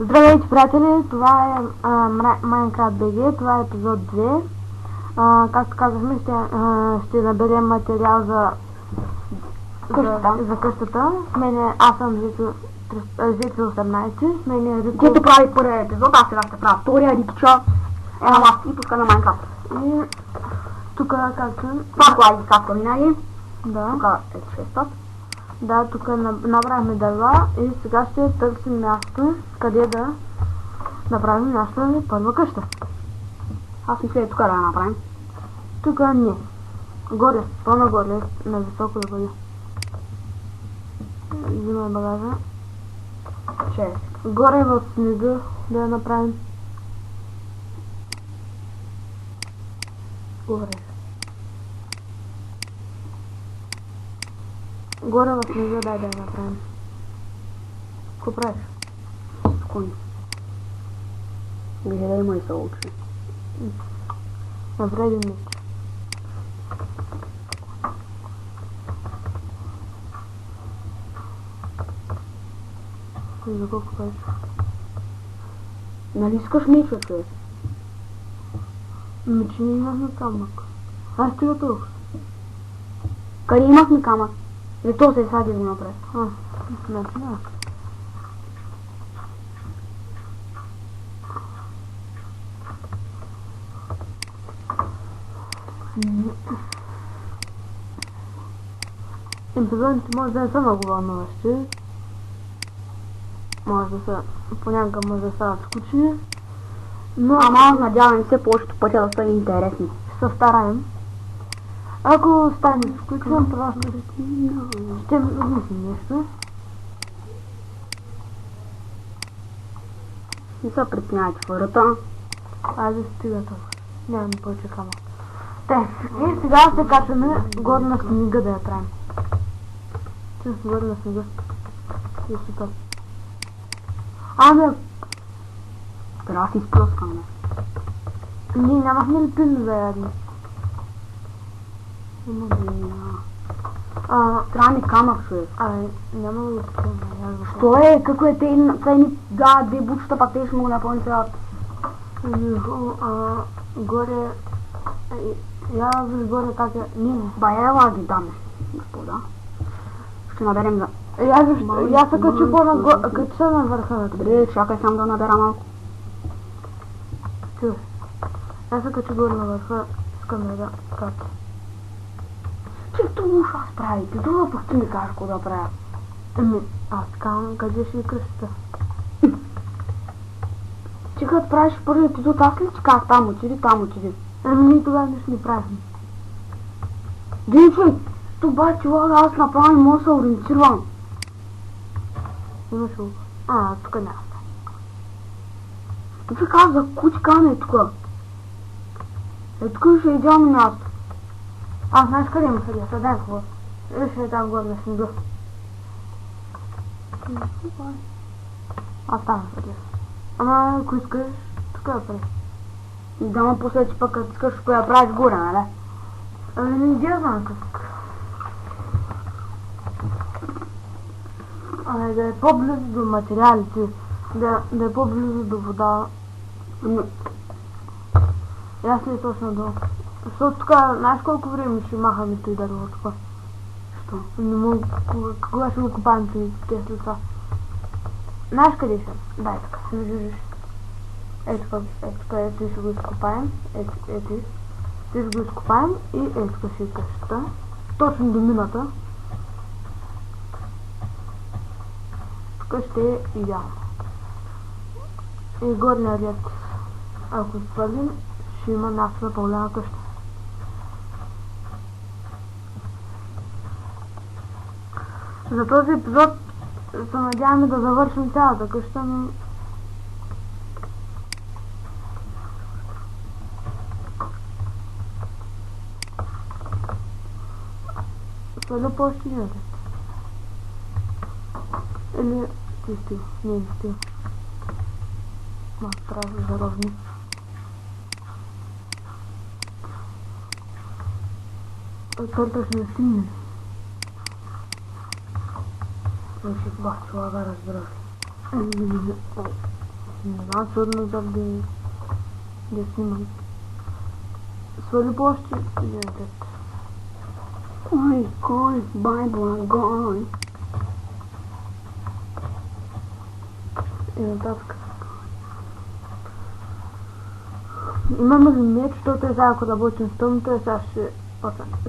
Здравейте, приятели, това е Minecraft BG, това е епизод 2. Както казахме, ще наберем материал за къщата. С мен аз съм Зеци 18, с мен е Рико. Който прави първия епизод, аз сега ще правя втория, Рикича е на вас и пуска на Minecraft. И тук както... Това е както винаги. Да. Тук е честът. Да, тук набрахме дърва и сега ще търсим място, къде да направим нашата първа къща. Аз мисля тук да я направим. Тук не. Горе, по-нагоре, на високо да бъде. Взимай багажа. Горе в снега да я направим. Горе. Горе в снега дай да я направим. Какво правиш? Спокойно. Гледай ме и се учи. Навреден меч. За колко правиш? Нали искаш меча, човек? Мечи не имахме камък. Аз ти готов. Къде имахме камък? И то се сади го напред. Значи да. Епизодите може да не са много вълнуващи. Може да са, понякога може да стават скучни. Но Ама надявам се повечето пъти да стане интересни. ще се стараем. Ако стане скучен, просто ще мислим нещо. Не се притеснявайте хората. Айде стига толкова. Нямаме повече камък. И сега ще качваме горе на снега да я правим. Ще се горе на снега. И супер. Трябва да си изплъскаме. Ние нямахме ли пилно да ядем? Трябва ми камък, човек. Няма ли пилно? Що е? Какво е? Те две бучета, пак те ще му напълни трябва. Горе... Я виж горе как е... Не. Ела ги даме, господа. Ще наберем за... Я се качу по-нагоре, качу на върха. Добре, чакай само да набера малко. Чуй. Аз се качу горе на върха, искам да кача. Че това аз правите? Това пък ти ми кажеш какво да правя. Аз казвам, къде ще е къщата? Че като правиш първи епизод, аз ли ти казах там отиди? Ние тогава нищо не правим. Дей, човек, това чувак аз направо не мога да се ориентирам. Имаш лук. Тук няма. Тук каза, кучи каме е тук. Тук ще е идеално място. Знаеш къде има съдия? Съдай какво? Ще е там горе на снега. Там е съдия. Ама ако искаш, тук я прави. Да, ма после че пък като искаш, ако я правиш горе, нали? Не идея знам как. Да е по-близо до материалите, да е по-близо до вода. Аз ли точно до... Защото тук, знаеш колко време ще махаме той дърво тук? Що? Не мога, кога ще го купаем тези лица? Знаеш къде ще? Дай така, се виждаш. Ето ще го изкопаем. Ето ще го изкопаем и ето ще е къщата. Точно до мината. Тук ще е идеално. И горния ред, ако свалим, ще има нашата по-голяма къща. За този епизод се надяваме да завършим цялата къща, но... Сваля по-щиния ред. Или... Ти стил. Не стил. Трябва да заровни. Торта ще не стигне. Ще бах чувага разбрах. Не знам, трудно да снимам. Свали площи или нет? Кой, Байбла, гой. И нататък. Имаме ли меч, защото сега ако работим с тъмното, сега ще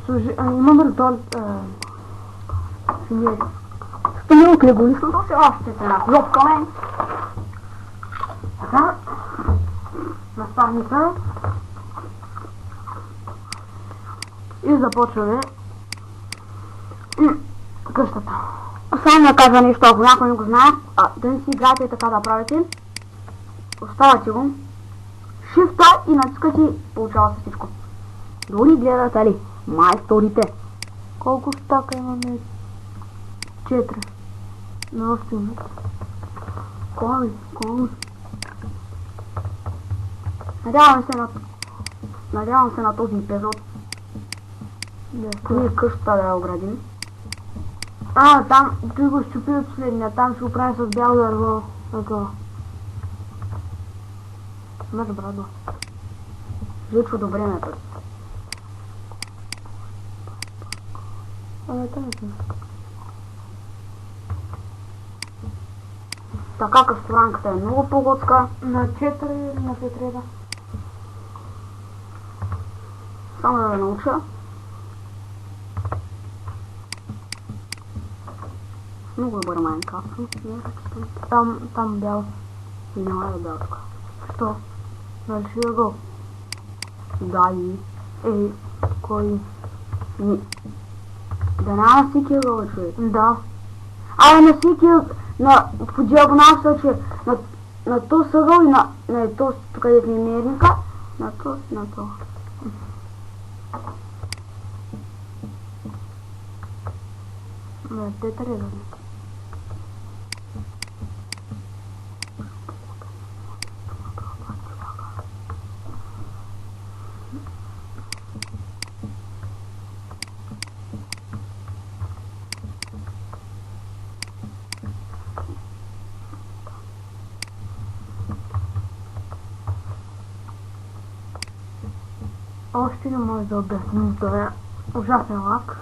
служи... Имаме ли то... Финери? Станило клеголисното се още се една клопка, мен. Така. Наставница. И започваме къщата. Само да кажа нещо, ако някой не го знае, да не си играете и така да правите. Оставате го. Shift-A и натискате и получава се всичко. Дори гледате ли майсторите. Колко стака имаме? 4. На още имат. Кой? Надявам се на този епизод. Ние къщата да я оградим. Там, той го щупи от последния, там ще го правим с бяло дърво. Ето. Може брадо. Жичо до времето. Така кастранката е много по-готска. На 4 или на 5 реда? Само да науча. Много добър Майнкрафт. Там бял. И няма да бял тук. Що? Нали ще го? Да и... Кой? Да няма всеки го, човек. Да. На всеки... По диагонал че на то съгъл и на то, където е мерника, на то. На 5 реда. Още не може да обясним това ужасен лак.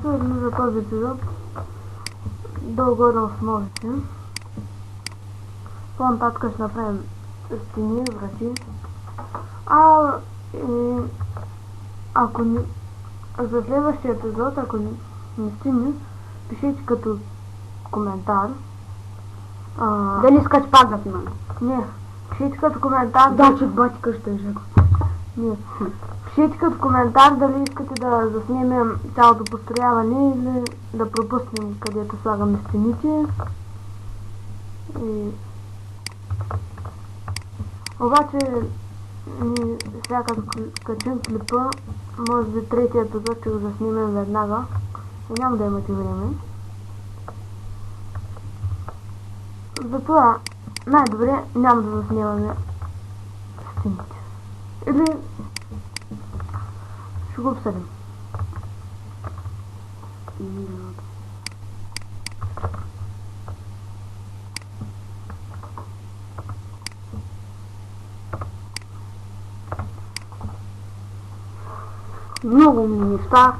Също за този епизод долу-горе основите. По-нататък ще направим стени, врати. Ако ни... За следващия епизод, ако не стигне, пишете като коментар. Дали искате пак да снимаме? Не, пишете като коментар. Да, че бати къща е жега. Не. Пишете като коментар дали искате да заснемем цялото построяване или да пропуснем където слагаме стените. Обаче сега като качим клипа, може би третия епизод ще го заснемем веднага и няма да имате време. Затова най-добре няма да заснемаме стените. Или ще го обсъдим. Много ми неща.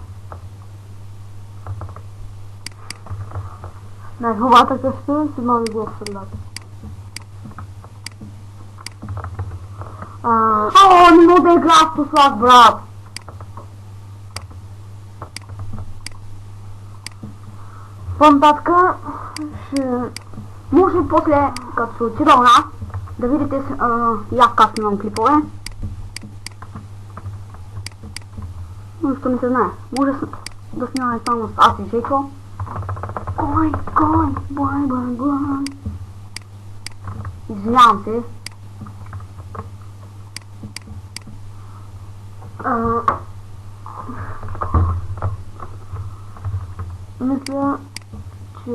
Най-хубавата къща си нови го обсъдата. Не мога да игра с послак, брат. По-нататък ще... Може после, като се отида у нас, да видите и аз как снимам клипове. Нищо не се знае. Може да снимаме само с аз и Жеко. Кой, бай. Извинявам се. Мисля, че...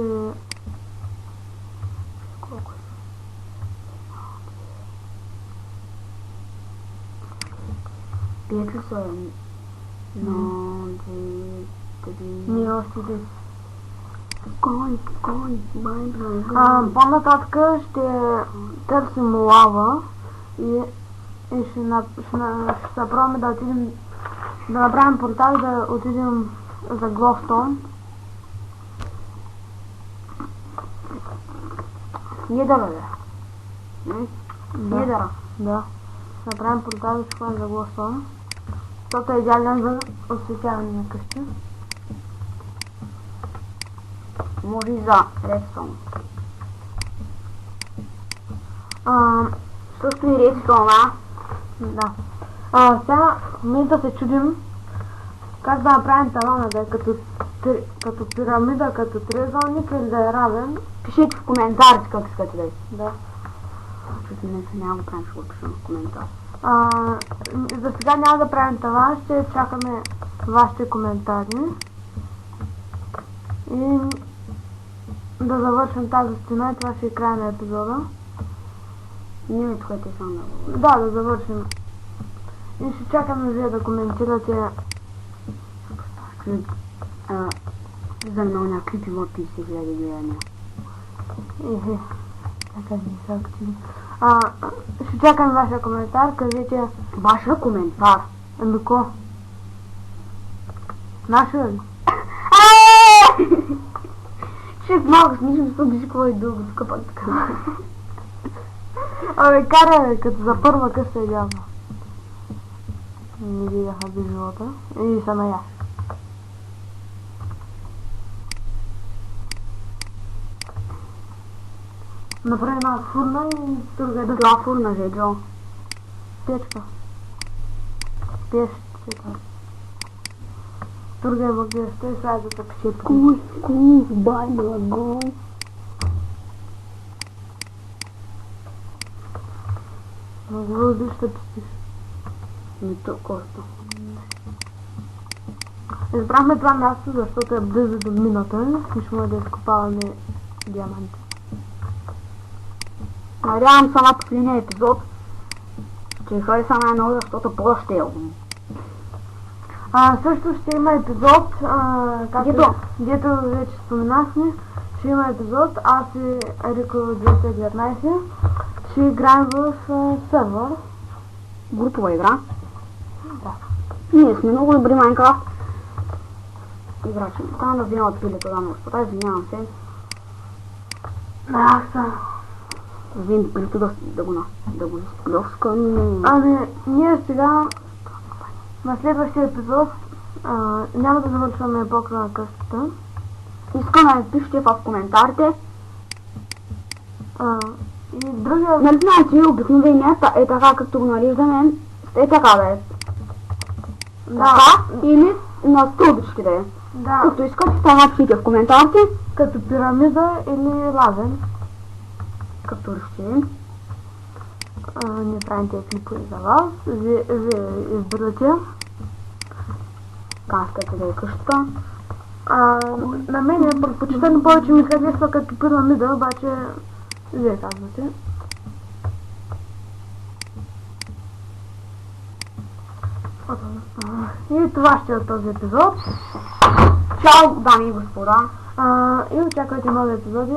5 часа е. Но, Ние още да. Кой, бай. По-нататък ще търсим лава и ще се пробваме да отидем да направим портал, да отидем за Гловстон. Недъра, бе. Недъра. Да. Ще направим портал, да ще ходим за Гловстон. Защото е идеален за осветяване на къщи. Може и за редстон. Също и редстон, Да. Сега в момента се чудим как да направим тавана, да е като пирамида, като триъгълник или да е равен. Пишете в коментарите как искате да е. Да. Защото днес няма да правим, ще го пишем в коментар. За сега няма да правим таван, ще чакаме вашите коментари. И да завършим тази стена и това ще е края на епизода. Не ми тухайте само да говоря. Да завършим. И ще чакаме вие да коментирате. За много някакви пилоти си гледа гледания. Така не са активни. Ще чакам вашия коментар, кажете. Вашия коментар? Ами ко? Нашия ли? Ще малко смишно, защото виж какво е дълго, тук пак така. Абе, карай, като за първа къща е явно. Не видяха би живота. И са наяш. Направи една фурна и друга е да... Това фурна, Жеджо. Печка. Печка. Друга е въглеща и сега да се пече. Куй, бай, благо. Много въздух ще пестиш. Не то коста. Избрахме това място, защото е близо до мината и ще може да изкопаваме диаманти. Надявам се на последния епизод, че хареса най-много, защото по-ще е. Също ще има епизод, дето вече споменахме, ще има епизод, аз и Ерико 219 ще играем в сервер. Групова игра. Да. Ние сме много добри Майнкрафт играчи. Стана да взема от пилето да господа, извинявам се. Взем пилето да го сплёскам. Ние сега на следващия епизод няма да завършваме покрива на къщата. Искам да пишете в коментарите. И другия... Нали знаете, обикновеният е така, както го нареждаме, е така да е. Да. Или на стълбички да е. Да. Както искате, това напишите в коментарите. Като пирамида или лазен. Както решите. Ние правим тези клипове за вас. Вие избирате. Как искате да е къщата. На мен е предпочитано повече ми харесва като пирамида, обаче вие казвате. И това ще е от този епизод. Чао, дами и господа. И очаквайте нови епизоди.